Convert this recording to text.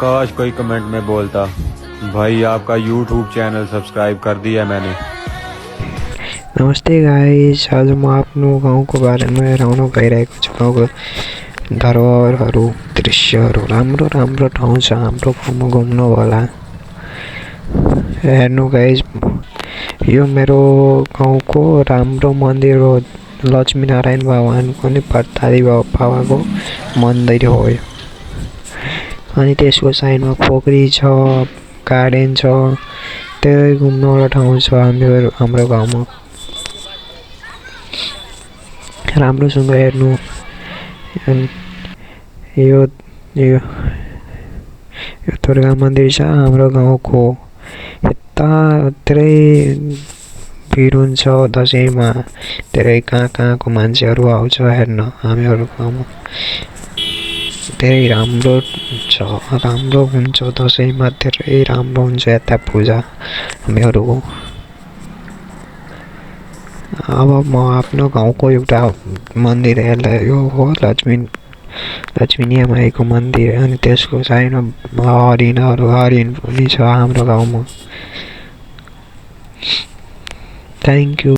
काश कोई कमेंट में बोलता भाई आपका यूट्यूब चैनल सब्सक्राइब कर दिया मैंने। नमस्ते गाइस, आज म आफ्नो गाउँको बारेमा हेराउन गइरहेको छु। गाउँको धरोहरहरू, दृश्यहरू, राम्रो राम्रो ठाउँ छ हाम्रो गाउँमा, घुम्नु होला। हेर्नु गाइस, यो मेरो गाउँको राम्रो मन्दिर हो। लक्ष्मीनारायण भगवानको नि पत्थरी बाबाको मन्दिर हो यो। अनि त्यसको साइडमा पोखरी छ, गार्डन छ, धेरै घुम्नवाला ठाउँ छ हाम्रो गाउँमा। राम्रो सुन्दर हेर्नु। यो यो यो दुर्गा मन्दिर छ हाम्रो गाउँको। यता धेरै भिड हुन्छ दसैँमा, धेरै कहाँको मान्छेहरू आउँछ हेर्न हामीहरू गाउँमा। धेरै राम्रो छ, राम्रो हुन्छ दसैँमा, धेरै राम्रो हुन्छ यता पूजा हामीहरूको। अब म आफ्नो गाउँको एउटा मन्दिर हेर्दा यो हो लक्ष्मी माईको मन्दिर। अनि त्यसको साइडमा हरिण पनि छ हाम्रो गाउँमा। Thank you.